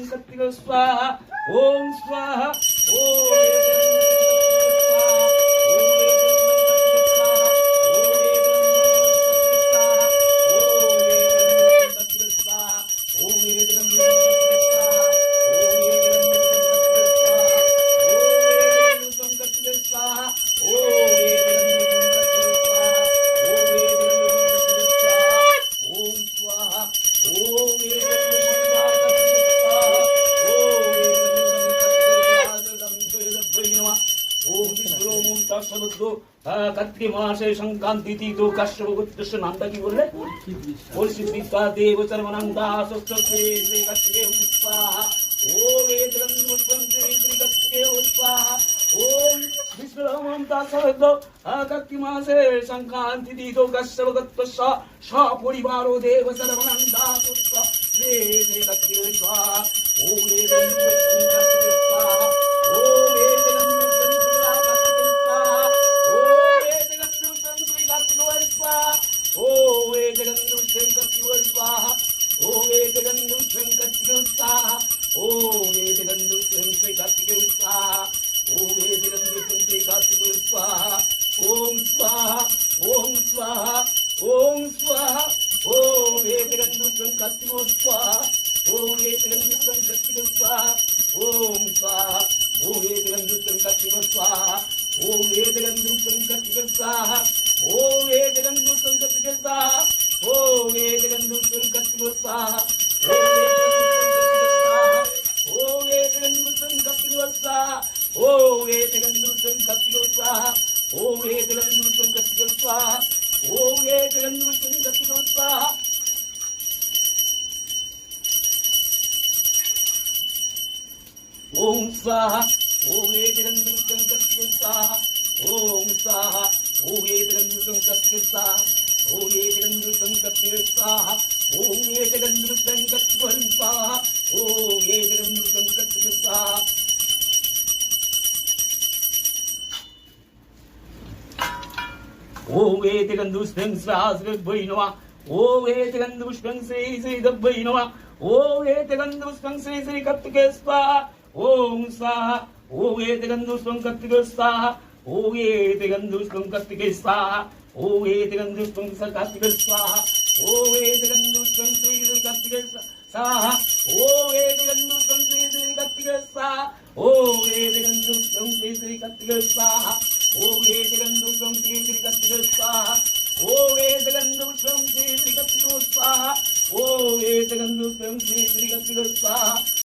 Katiga Swaha, Om Swaha, Kartik মাসে সংক্রান্তি তিথি কাশ্যপ গোত্রস্য নামটা কি বললে? পরিচিত বিদ্যা দেবচর মনন্দা সত্যকে শ্রী কার্তিকে উৎসাহা ওম এতরং মুত্তম শ্রী কার্তিকে উৎসাহা ওম বিষ্ণু মমতা সহদ কার্তিক মাসে সংক্রান্তি তিথি কাশ্যপ গোত্রস্য সপরিবার দেবচর মনন্দা সত্য শ্রী কার্তিকে উৎসাহা ওম এতরং মুত্তম কার্তিকে উৎসাহা ওম এতরং Om Swaha, Om Edirandusam Katkasa, Om Swaha, Om Edirandusam Katkasa, Om Edirandusam Katkasa, Om Edirandusam Katkasa, Om Edirandusam Katkasa. Om Edirandusam Sahasrabhainava, Om Edirandusam Sri Dabhainava, Om Edirandusam Sri Katkasa. Om Swaha, Om Edirandusam Katkasa, Om Edirandusam Katkasa, Om Edirandusam Katkasa, Om Edirandusam Sri Katkasa, Om Edirandusam Sri Katkasa, Om Edirandusam Sri Katkasa, Om Edirandusam Sri Katkasa, Om Edirandusam Sri Katkasa, Om Edirandusam Sri Katkasa.